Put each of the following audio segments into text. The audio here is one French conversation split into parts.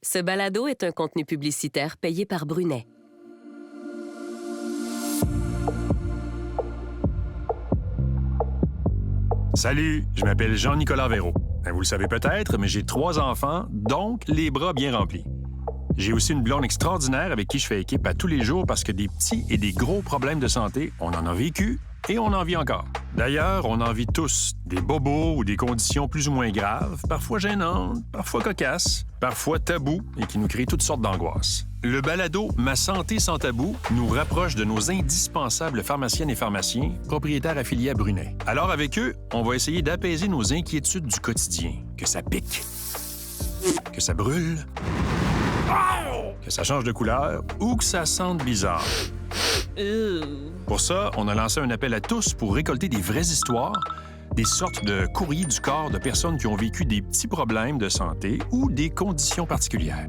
Ce balado est un contenu publicitaire payé par Brunet. Salut, je m'appelle Jean-Nicolas Véraud. Vous le savez peut-être, mais j'ai 3 enfants, donc les bras bien remplis. J'ai aussi une blonde extraordinaire avec qui je fais équipe à tous les jours parce que des petits et des gros problèmes de santé, on en a vécu et on en vit encore. D'ailleurs, on en vit tous, des bobos ou des conditions plus ou moins graves, parfois gênantes, parfois cocasses, parfois tabous et qui nous créent toutes sortes d'angoisses. Le balado Ma santé sans tabou nous rapproche de nos indispensables pharmaciennes et pharmaciens, propriétaires affiliés à Brunet. Alors avec eux, on va essayer d'apaiser nos inquiétudes du quotidien. Que ça pique, que ça brûle, que ça change de couleur ou que ça sente bizarre. Pour ça, on a lancé un appel à tous pour récolter des vraies histoires, des sortes de courriers du corps de personnes qui ont vécu des petits problèmes de santé ou des conditions particulières.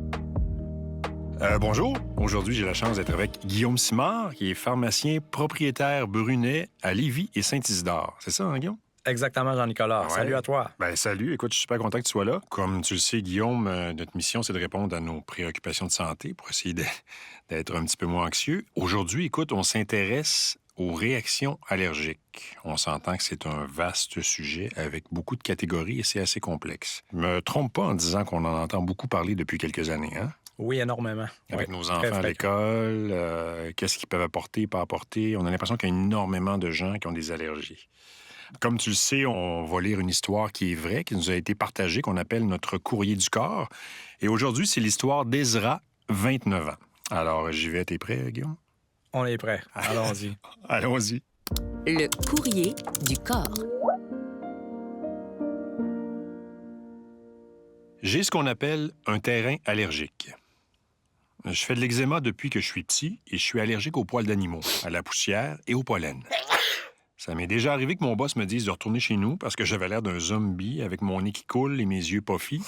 Bonjour, aujourd'hui j'ai la chance d'être avec Guillaume Simard, qui est pharmacien propriétaire Brunet à Lévis et Saint-Isidore. C'est ça, hein, Guillaume? Exactement, Jean-Nicolas. Ouais. Salut à toi. Salut. Écoute, je suis super content que tu sois là. Comme tu le sais, Guillaume, notre mission, c'est de répondre à nos préoccupations de santé pour essayer d'être un petit peu moins anxieux. Aujourd'hui, écoute, on s'intéresse aux réactions allergiques. On s'entend que c'est un vaste sujet avec beaucoup de catégories et c'est assez complexe. Je me trompe pas en disant qu'on en entend beaucoup parler depuis quelques années, hein? Oui, énormément. Avec oui, nos enfants à l'école, qu'est-ce qu'ils peuvent apporter, pas apporter. On a l'impression qu'il y a énormément de gens qui ont des allergies. Comme tu le sais, on va lire une histoire qui est vraie, qui nous a été partagée, qu'on appelle notre courrier du corps. Et aujourd'hui, c'est l'histoire d'Ezra, 29 ans. Alors, j'y vais. T'es prêt, Guillaume? On est prêt. Allons-y. Allons-y. Le courrier du corps. J'ai ce qu'on appelle un terrain allergique. Je fais de l'eczéma depuis que je suis petit et je suis allergique aux poils d'animaux, à la poussière et au pollen. Ça m'est déjà arrivé que mon boss me dise de retourner chez nous parce que j'avais l'air d'un zombie avec mon nez qui coule et mes yeux puffy.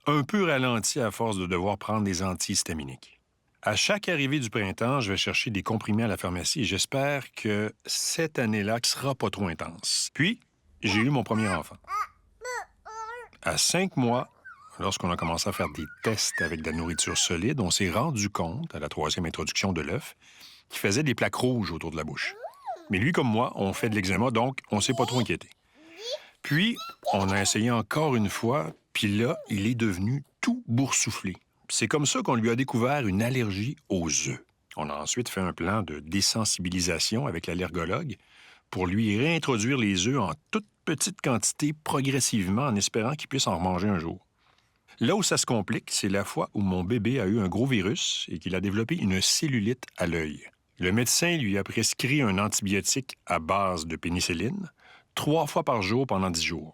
Un peu ralenti à force de devoir prendre des antihistaminiques. À chaque arrivée du printemps, je vais chercher des comprimés à la pharmacie et j'espère que cette année-là ne sera pas trop intense. Puis, j'ai eu mon premier enfant. À 5 mois, lorsqu'on a commencé à faire des tests avec de la nourriture solide, on s'est rendu compte, à la 3e introduction de l'œuf, qu'il faisait des plaques rouges autour de la bouche. Mais lui comme moi, on fait de l'eczéma, donc on s'est pas trop inquiété. Puis, on a essayé encore une fois, puis là, il est devenu tout boursouflé. C'est comme ça qu'on lui a découvert une allergie aux œufs. On a ensuite fait un plan de désensibilisation avec l'allergologue pour lui réintroduire les œufs en toute petite quantité progressivement en espérant qu'il puisse en remanger un jour. Là où ça se complique, c'est la fois où mon bébé a eu un gros virus et qu'il a développé une cellulite à l'œil. Le médecin lui a prescrit un antibiotique à base de pénicilline 3 fois par jour pendant 10 jours.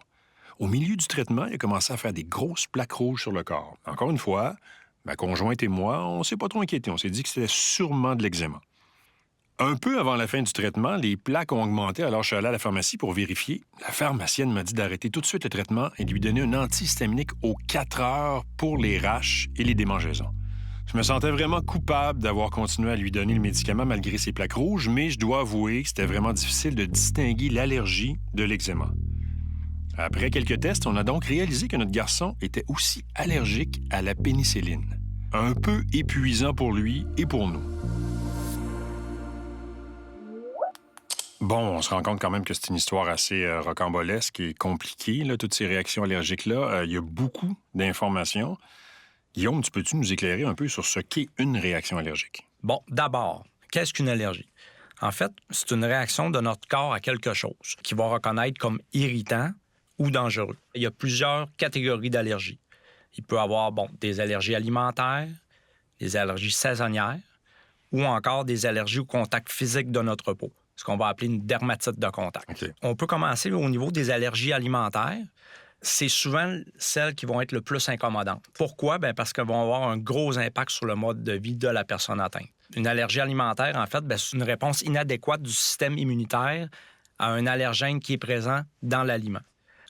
Au milieu du traitement, il a commencé à faire des grosses plaques rouges sur le corps. Encore une fois, ma conjointe et moi, on s'est pas trop inquiétés. On s'est dit que c'était sûrement de l'eczéma. Un peu avant la fin du traitement, les plaques ont augmenté, alors je suis allé à la pharmacie pour vérifier. La pharmacienne m'a dit d'arrêter tout de suite le traitement et de lui donner un antihistaminique aux 4 heures pour les raches et les démangeaisons. Je me sentais vraiment coupable d'avoir continué à lui donner le médicament malgré ses plaques rouges, mais je dois avouer que c'était vraiment difficile de distinguer l'allergie de l'eczéma. Après quelques tests, on a donc réalisé que notre garçon était aussi allergique à la pénicilline. Un peu épuisant pour lui et pour nous. Bon, on se rend compte quand même que c'est une histoire assez rocambolesque et compliquée, là, toutes ces réactions allergiques-là. Il y a beaucoup d'informations. Guillaume, tu peux-tu nous éclairer un peu sur ce qu'est une réaction allergique? Bon, d'abord, qu'est-ce qu'une allergie? En fait, c'est une réaction de notre corps à quelque chose qu'il va reconnaître comme irritant ou dangereux. Il y a plusieurs catégories d'allergies. Il peut y avoir des allergies alimentaires, des allergies saisonnières ou encore des allergies au contact physique de notre peau, ce qu'on va appeler une dermatite de contact. Okay. On peut commencer au niveau des allergies alimentaires. C'est souvent celles qui vont être le plus incommodantes. Pourquoi? Parce qu'elles vont avoir un gros impact sur le mode de vie de la personne atteinte. Une allergie alimentaire, en fait, c'est une réponse inadéquate du système immunitaire à un allergène qui est présent dans l'aliment,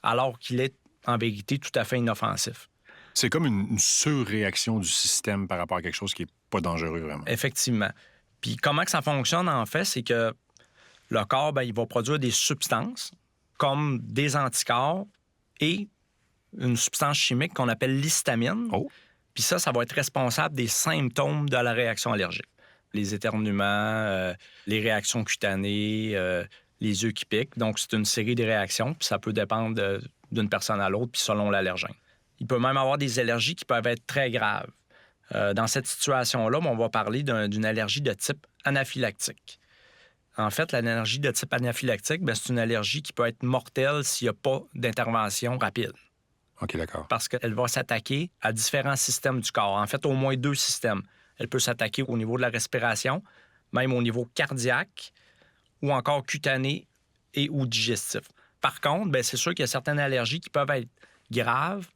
alors qu'il est, en vérité, tout à fait inoffensif. C'est comme une surréaction du système par rapport à quelque chose qui n'est pas dangereux, vraiment. Effectivement. Puis comment que ça fonctionne, en fait, c'est que le corps, il va produire des substances comme des anticorps et une substance chimique qu'on appelle l'histamine. Oh. Puis ça va être responsable des symptômes de la réaction allergique. Les éternuements, les réactions cutanées, les yeux qui piquent. Donc, c'est une série de réactions, puis ça peut dépendre d'une personne à l'autre, puis selon l'allergène. Il peut même avoir des allergies qui peuvent être très graves. Dans cette situation-là, on va parler d'une allergie de type anaphylactique. En fait, l'allergie de type anaphylactique, c'est une allergie qui peut être mortelle s'il n'y a pas d'intervention rapide. OK, d'accord. Parce qu'elle va s'attaquer à différents systèmes du corps. En fait, au moins 2 systèmes. Elle peut s'attaquer au niveau de la respiration, même au niveau cardiaque ou encore cutané et ou digestif. Par contre, c'est sûr qu'il y a certaines allergies qui peuvent être graves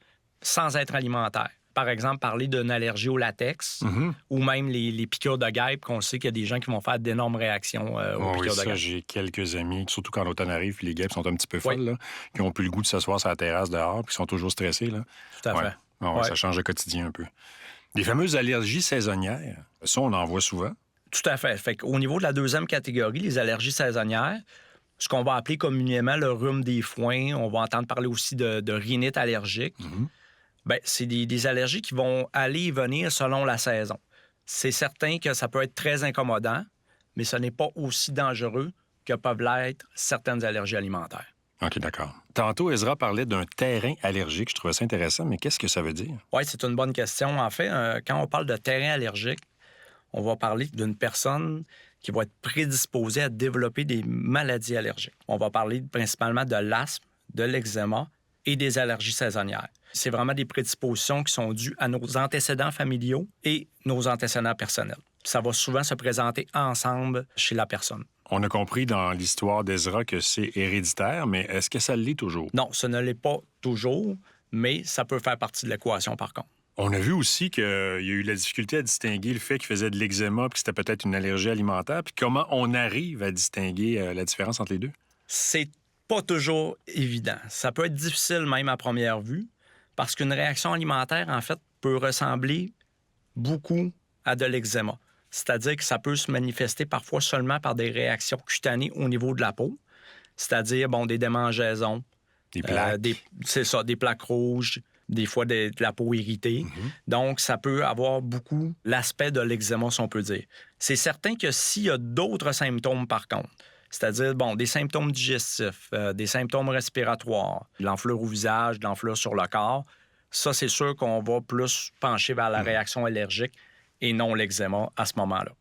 sans être alimentaires. Par exemple, parler d'une allergie au latex ou même les piqûres de guêpes, qu'on sait qu'il y a des gens qui vont faire d'énormes réactions aux piqûres de guêpes. J'ai quelques amis, surtout quand l'automne arrive, puis les guêpes sont un petit peu folles, là, qui n'ont plus le goût de s'asseoir sur la terrasse dehors, puis qui sont toujours stressés. Là. Tout à fait. Ça change le quotidien un peu. Les fameuses allergies saisonnières, ça, on en voit souvent. Tout à fait. Au niveau de la deuxième catégorie, les allergies saisonnières, ce qu'on va appeler communément le rhume des foins, on va entendre parler aussi de rhinite allergique. C'est des allergies qui vont aller et venir selon la saison. C'est certain que ça peut être très incommodant, mais ce n'est pas aussi dangereux que peuvent l'être certaines allergies alimentaires. OK, d'accord. Tantôt, Ezra parlait d'un terrain allergique. Je trouvais ça intéressant, mais qu'est-ce que ça veut dire? Oui, c'est une bonne question. En fait, quand on parle de terrain allergique, on va parler d'une personne qui va être prédisposée à développer des maladies allergiques. On va parler principalement de l'asthme, de l'eczéma et des allergies saisonnières. C'est vraiment des prédispositions qui sont dues à nos antécédents familiaux et nos antécédents personnels. Ça va souvent se présenter ensemble chez la personne. On a compris dans l'histoire d'Ezra que c'est héréditaire, mais est-ce que ça l'est toujours? Non, ce ne l'est pas toujours, mais ça peut faire partie de l'équation par contre. On a vu aussi qu'il y a eu la difficulté à distinguer le fait qu'il faisait de l'eczéma puis que c'était peut-être une allergie alimentaire. Puis comment on arrive à distinguer la différence entre les deux? C'est pas toujours évident. Ça peut être difficile même à première vue parce qu'une réaction alimentaire, en fait, peut ressembler beaucoup à de l'eczéma. C'est-à-dire que ça peut se manifester parfois seulement par des réactions cutanées au niveau de la peau, c'est-à-dire des démangeaisons, des plaques. Des plaques rouges, des fois de la peau irritée. Donc, ça peut avoir beaucoup l'aspect de l'eczéma, si on peut dire. C'est certain que s'il y a d'autres symptômes, par contre, c'est-à-dire, des symptômes digestifs, des symptômes respiratoires, de l'enflure au visage, de l'enflure sur le corps, ça, c'est sûr qu'on va plus pencher vers la réaction allergique et non l'eczéma à ce moment-là.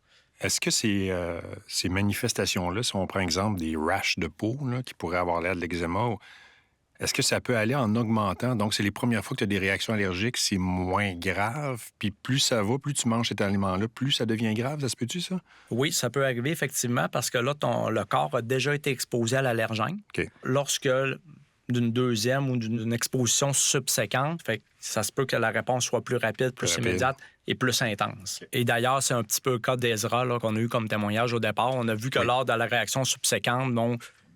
Est-ce que ces manifestations-là, si on prend exemple des rashes de peau là, qui pourraient avoir l'air de l'eczéma, est-ce que ça peut aller en augmentant? Donc, c'est les premières fois que tu as des réactions allergiques, c'est moins grave. Puis plus ça va, plus tu manges cet aliment-là, plus ça devient grave. Ça se peut-tu, ça? Oui, ça peut arriver, effectivement, parce que là, le corps a déjà été exposé à l'allergène. OK. Lorsque d'une deuxième ou d'une exposition subséquente, ça se peut que la réponse soit plus rapide, plus immédiate et plus intense. Et d'ailleurs, c'est un petit peu le cas d'Ezra là, qu'on a eu comme témoignage au départ. On a vu que lors de la réaction subséquente,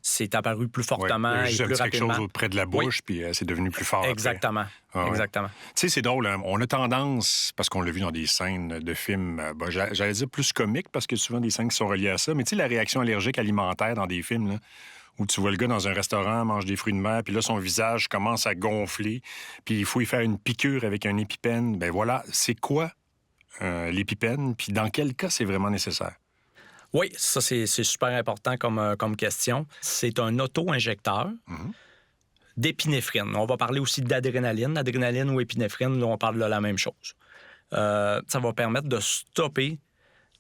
c'est apparu plus fortement et plus rapidement. Quelque chose près de la bouche, puis c'est devenu plus fort. Exactement. Exactement. Tu sais, c'est drôle. Hein? On a tendance, parce qu'on l'a vu dans des scènes de films, j'allais dire plus comiques, parce que souvent des scènes qui sont reliées à ça, mais tu sais, la réaction allergique alimentaire dans des films, là, où tu vois le gars dans un restaurant, mange des fruits de mer, puis là, son visage commence à gonfler, puis il faut y faire une piqûre avec un épipène. Ben voilà, c'est quoi l'épipène, puis dans quel cas c'est vraiment nécessaire? Oui, ça, c'est super important comme question. C'est un auto-injecteur d'épinéphrine. On va parler aussi d'adrénaline. Adrénaline ou épinéphrine, là, on parle de la même chose. Ça va permettre de stopper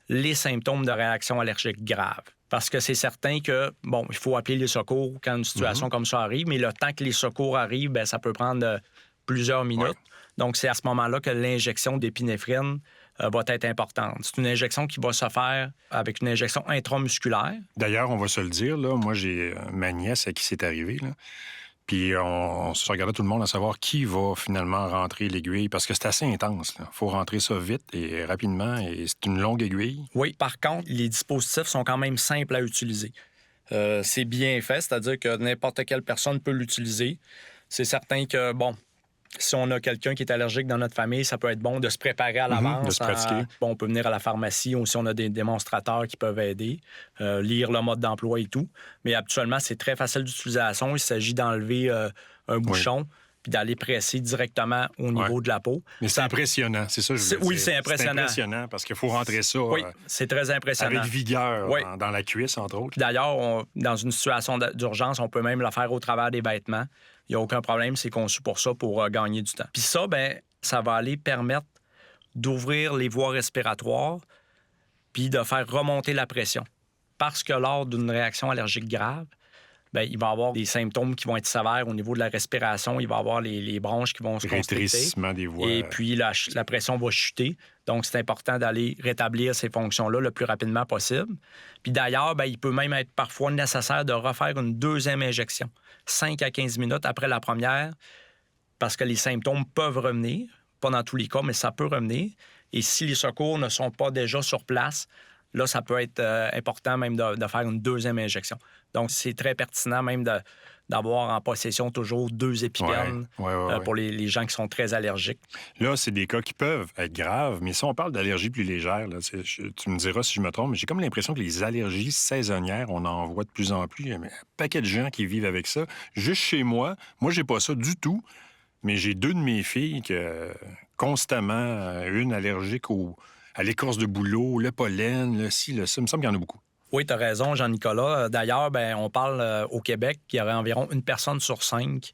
les symptômes de réaction allergique grave. Parce que c'est certain que, il faut appeler les secours quand une situation comme ça arrive, mais le temps que les secours arrivent, ça peut prendre plusieurs minutes. Ouais. Donc, c'est à ce moment-là que l'injection d'épinéphrine va être importante. C'est une injection qui va se faire avec une injection intramusculaire. D'ailleurs, on va se le dire, là, moi, j'ai ma nièce à qui c'est arrivé, là. Puis on se regardait tout le monde à savoir qui va finalement rentrer l'aiguille, parce que c'est assez intense. Il faut rentrer ça vite et rapidement, et c'est une longue aiguille. Oui, par contre, les dispositifs sont quand même simples à utiliser. C'est bien fait, c'est-à-dire que n'importe quelle personne peut l'utiliser. C'est certain que, si on a quelqu'un qui est allergique dans notre famille, ça peut être bon de se préparer à l'avance. De se pratiquer. On peut venir à la pharmacie ou si on a des démonstrateurs qui peuvent aider, lire le mode d'emploi et tout. Mais habituellement, c'est très facile d'utilisation. Il s'agit d'enlever un bouchon puis d'aller presser directement au niveau de la peau. Mais c'est impressionnant, c'est ça que je veux dire. Oui, c'est impressionnant. C'est impressionnant parce qu'il faut rentrer ça c'est très impressionnant. avec vigueur dans la cuisse, entre autres. Puis d'ailleurs, dans une situation d'urgence, on peut même le faire au travers des vêtements. Il n'y a aucun problème, c'est conçu pour ça, pour gagner du temps. Puis ça, ça va aller permettre d'ouvrir les voies respiratoires puis de faire remonter la pression. Parce que lors d'une réaction allergique grave, il va y avoir des symptômes qui vont être sévères au niveau de la respiration. Il va y avoir les bronches qui vont se constricter. Rétrécissement des voies. Et puis, la pression va chuter. Donc, c'est important d'aller rétablir ces fonctions-là le plus rapidement possible. Puis d'ailleurs, il peut même être parfois nécessaire de refaire une deuxième injection, 5 à 15 minutes après la première, parce que les symptômes peuvent revenir. Pas dans tous les cas, mais ça peut revenir. Et si les secours ne sont pas déjà sur place, là, ça peut être important même de faire une deuxième injection. Donc, c'est très pertinent même d'avoir en possession toujours 2 EpiPen pour les gens qui sont très allergiques. Là, c'est des cas qui peuvent être graves, mais si on parle d'allergies plus légères, là, tu me diras si je me trompe, mais j'ai comme l'impression que les allergies saisonnières, on en voit de plus en plus. Il y a un paquet de gens qui vivent avec ça. Juste chez moi, j'ai pas ça du tout, mais j'ai 2 de mes filles qui constamment, une allergique à l'écorce de bouleau, le pollen, le ci, le ça. Il me semble qu'il y en a beaucoup. Oui, tu as raison, Jean-Nicolas. D'ailleurs, on parle au Québec qu'il y aurait environ 1 personne sur 5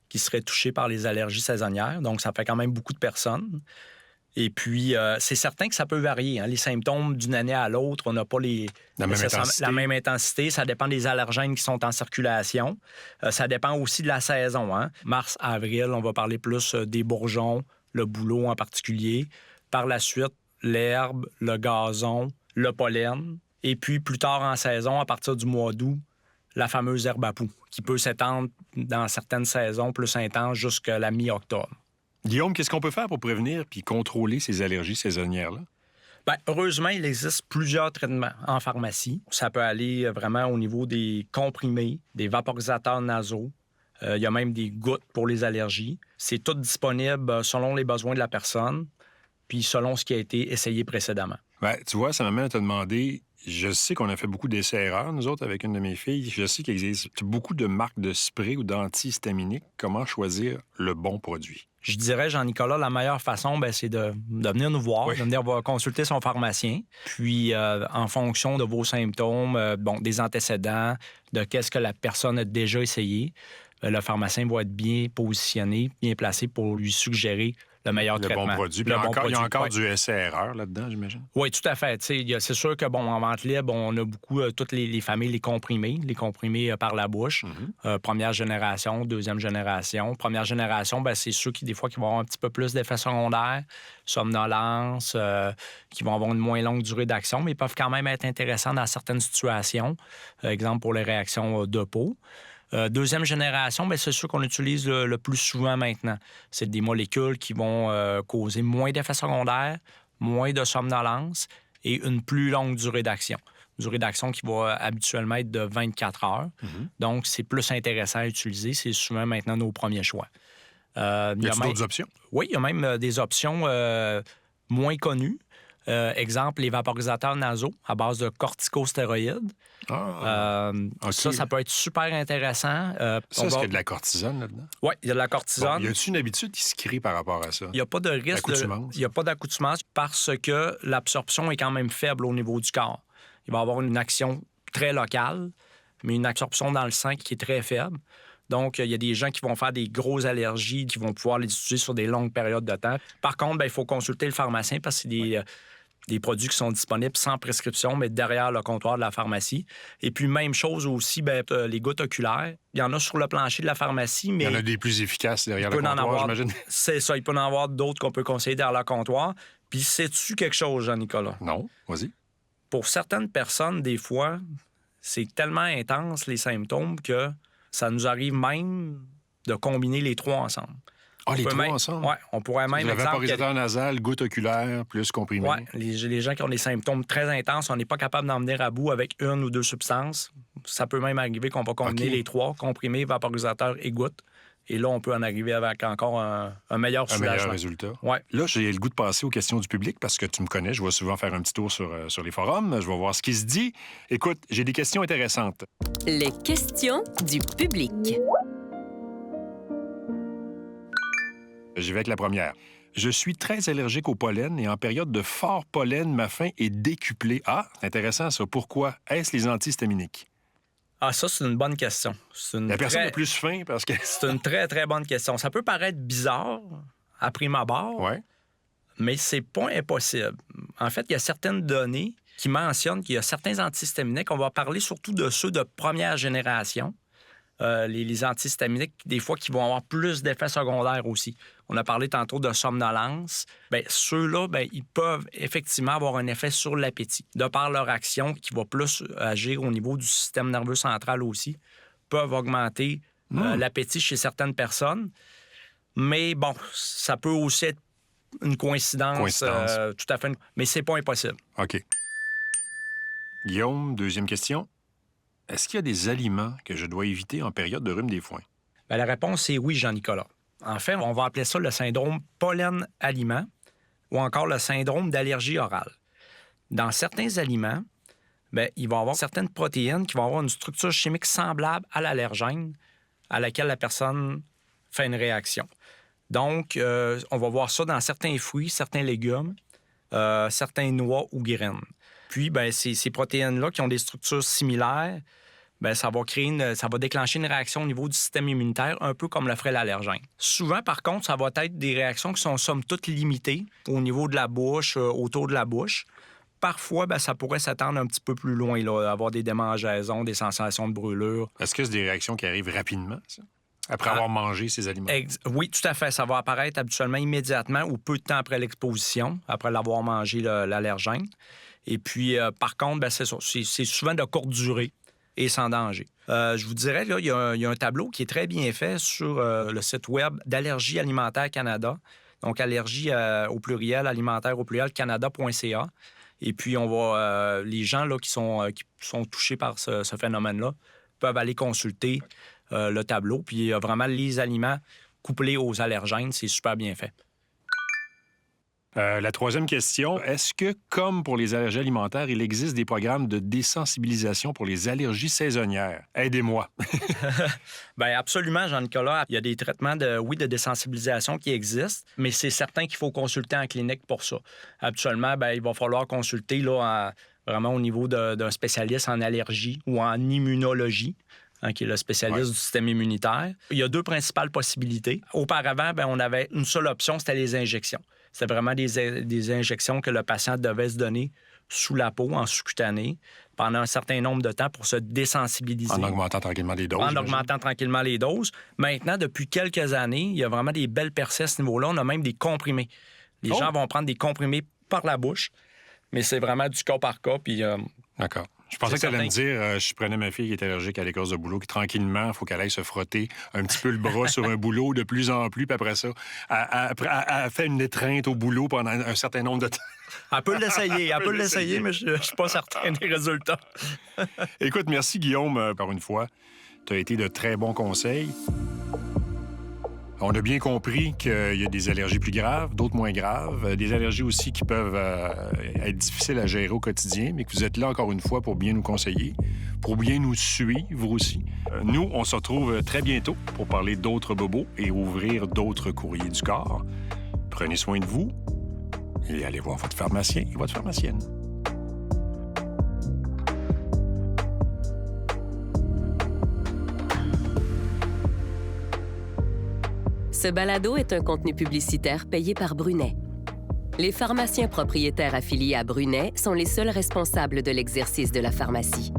qui serait touchée par les allergies saisonnières. Donc, ça fait quand même beaucoup de personnes. Et puis, c'est certain que ça peut varier. Hein. Les symptômes d'une année à l'autre, on n'a pas la même intensité. Ça dépend des allergènes qui sont en circulation. Ça dépend aussi de la saison. Hein. Mars, avril, on va parler plus des bourgeons, le bouleau en particulier. Par la suite, l'herbe, le gazon, le pollen. Et puis, plus tard en saison, à partir du mois d'août, la fameuse herbe à poux, qui peut s'étendre dans certaines saisons plus intenses jusqu'à la mi-octobre. Guillaume, qu'est-ce qu'on peut faire pour prévenir puis contrôler ces allergies saisonnières-là? Heureusement, il existe plusieurs traitements en pharmacie. Ça peut aller vraiment au niveau des comprimés, des vaporisateurs nasaux. Il y a même des gouttes pour les allergies. C'est tout disponible selon les besoins de la personne puis selon ce qui a été essayé précédemment. Tu vois, ça m'amène à te demander, je sais qu'on a fait beaucoup d'essais-erreurs, nous autres, avec une de mes filles. Je sais qu'il existe beaucoup de marques de spray ou d'antihistaminiques. Comment choisir le bon produit? Je dirais, Jean-Nicolas, la meilleure façon, c'est de venir nous voir, de venir consulter son pharmacien. Puis, en fonction de vos symptômes, des antécédents, de qu'est-ce que la personne a déjà essayé, le pharmacien va être bien positionné, bien placé pour lui suggérer le meilleur traitement. Bon produit. Il y a encore du essai-erreur là-dedans, j'imagine? Oui, tout à fait. C'est sûr que, en vente libre, on a beaucoup, toutes les familles, les comprimés par la bouche. Première génération, deuxième génération. Première génération, c'est ceux qui, des fois, qui vont avoir un petit peu plus d'effets secondaires, somnolence, qui vont avoir une moins longue durée d'action, mais ils peuvent quand même être intéressants dans certaines situations. Exemple, pour les réactions de peau. Deuxième génération, c'est ceux qu'on utilise le plus souvent maintenant. C'est des molécules qui vont causer moins d'effets secondaires, moins de somnolence et une plus longue durée d'action. Une durée d'action qui va habituellement être de 24 heures. Donc, c'est plus intéressant à utiliser. C'est souvent maintenant nos premiers choix. Y a-t-il d'autres options? Oui, il y a même des options moins connues. Exemple, les vaporisateurs nasaux à base de corticostéroïdes. Ça peut être super intéressant. Est-ce qu'il y a de la cortisone là-dedans? Oui, il y a de la cortisone. Y a-t-il une habitude qui se crée par rapport à ça? Il n'y a pas de risque. Il n'y a pas d'accoutumance parce que l'absorption est quand même faible au niveau du corps. Il va y avoir une action très locale, mais une absorption dans le sang qui est très faible. Donc, il y a des gens qui vont faire des grosses allergies, qui vont pouvoir les utiliser sur des longues périodes de temps. Par contre, il faut consulter le pharmacien parce que c'est des produits qui sont disponibles sans prescription, mais derrière le comptoir de la pharmacie. Et puis, même chose aussi, les gouttes oculaires. Il y en a sur le plancher de la pharmacie, mais... Il y en a des plus efficaces derrière le comptoir, j'imagine. C'est ça. Il peut en avoir d'autres qu'on peut conseiller derrière le comptoir. Puis, sais-tu quelque chose, Jean-Nicolas? Non, vas-y. Pour certaines personnes, des fois, c'est tellement intense, les symptômes, que ça nous arrive même de combiner les 3 ensemble. Ah, les 3 ensemble? Oui, on pourrait même... Le vaporisateur nasal, goutte oculaire, plus comprimé. Oui, les gens qui ont des symptômes très intenses, on n'est pas capable d'en venir à bout avec 1 ou 2 substances. Ça peut même arriver qu'on va combiner les 3, comprimé, vaporisateur et goutte. Et là, on peut en arriver avec encore un meilleur soulagement. Un meilleur résultat. Ouais. Là, j'ai le goût de passer aux questions du public parce que tu me connais, je vais souvent faire un petit tour sur les forums, je vais voir ce qui se dit. Écoute, j'ai des questions intéressantes. Les questions du public. J'y vais avec la première. Je suis très allergique au pollen et en période de fort pollen, ma faim est décuplée. Ah, c'est intéressant ça. Pourquoi? Est-ce les antihistaminiques? Ah, ça, c'est une bonne question. La personne a plus faim parce que... C'est une très, très bonne question. Ça peut paraître bizarre à prime abord, Ouais. mais c'est pas impossible. En fait, il y a certaines données qui mentionnent qu'il y a certains antihistaminiques. On va parler surtout de ceux de première génération. Les antihistaminiques, des fois, qui vont avoir plus d'effets secondaires aussi. On a parlé tantôt de somnolence. Bien, ceux-là, bien, ils peuvent effectivement avoir un effet sur l'appétit. De par leur action, qui va plus agir au niveau du système nerveux central aussi, peuvent augmenter l'appétit chez certaines personnes. Mais bon, ça peut aussi être une coïncidence. Tout à fait. Mais c'est pas impossible. OK. Guillaume, deuxième question. Est-ce qu'il y a des aliments que je dois éviter en période de rhume des foins? Bien, la réponse est oui, Jean-Nicolas. En fait, on va appeler ça le syndrome pollen-aliment ou encore le syndrome d'allergie orale. Dans certains aliments, bien, il va y avoir certaines protéines qui vont avoir une structure chimique semblable à l'allergène à laquelle la personne fait une réaction. Donc, on va voir ça dans certains fruits, certains légumes, certains noix ou graines. Puis, bien, ces protéines-là qui ont des structures similaires, bien, ça va déclencher une réaction au niveau du système immunitaire, un peu comme le ferait l'allergène. Souvent, par contre, ça va être des réactions qui sont somme toute limitées au niveau de la bouche, autour de la bouche. Parfois, bien, ça pourrait s'étendre un petit peu plus loin, là, avoir des démangeaisons, des sensations de brûlure. Est-ce que c'est des réactions qui arrivent rapidement, ça? Après avoir mangé ces aliments? Oui, tout à fait. Ça va apparaître habituellement immédiatement ou peu de temps après l'exposition, après l'avoir mangé l'allergène. Et puis, par contre, bien, c'est ça. C'est souvent de courte durée et sans danger. Je vous dirais, là, il y a un tableau qui est très bien fait sur le site web d'Allergie alimentaire Canada. Donc, allergie au pluriel, alimentaire au pluriel, canada.ca. Et puis, on va les gens là, qui sont touchés par ce phénomène-là peuvent aller consulter le tableau. Puis, il y a vraiment les aliments couplés aux allergènes. C'est super bien fait. La troisième question, est-ce que, comme pour les allergies alimentaires, il existe des programmes de désensibilisation pour les allergies saisonnières? Aidez-moi. Bien, absolument, Jean-Nicolas. Il y a des traitements de désensibilisation qui existent, mais c'est certain qu'il faut consulter en clinique pour ça. Habituellement, bien, il va falloir consulter là, vraiment au niveau d'un spécialiste en allergie ou en immunologie, qui est le spécialiste du système immunitaire. Il y a deux principales possibilités. Auparavant, bien, on avait une seule option, c'était les injections. C'était vraiment des injections que le patient devait se donner sous la peau, en sous-cutané, pendant un certain nombre de temps pour se désensibiliser. En augmentant tranquillement les doses. En augmentant tranquillement les doses. Maintenant, depuis quelques années, il y a vraiment des belles percées à ce niveau-là. On a même des comprimés. Les gens vont prendre des comprimés par la bouche, mais c'est vraiment du cas par cas. Puis, d'accord. Je pensais que tu allais me dire, je prenais ma fille qui est allergique à l'écorce de bouleau, qui tranquillement, il faut qu'elle aille se frotter un petit peu le bras sur un bouleau de plus en plus, puis après ça, elle fait une étreinte au bouleau pendant un certain nombre de temps. Elle peut l'essayer, mais je ne suis pas certain des résultats. Écoute, merci Guillaume, encore une fois. Tu as été de très bons conseils. On a bien compris qu'il y a des allergies plus graves, d'autres moins graves, des allergies aussi qui peuvent être difficiles à gérer au quotidien, mais que vous êtes là encore une fois pour bien nous conseiller, pour bien nous suivre aussi. Nous, on se retrouve très bientôt pour parler d'autres bobos et ouvrir d'autres courriers du corps. Prenez soin de vous et allez voir votre pharmacien et votre pharmacienne. Ce balado est un contenu publicitaire payé par Brunet. Les pharmaciens propriétaires affiliés à Brunet sont les seuls responsables de l'exercice de la pharmacie.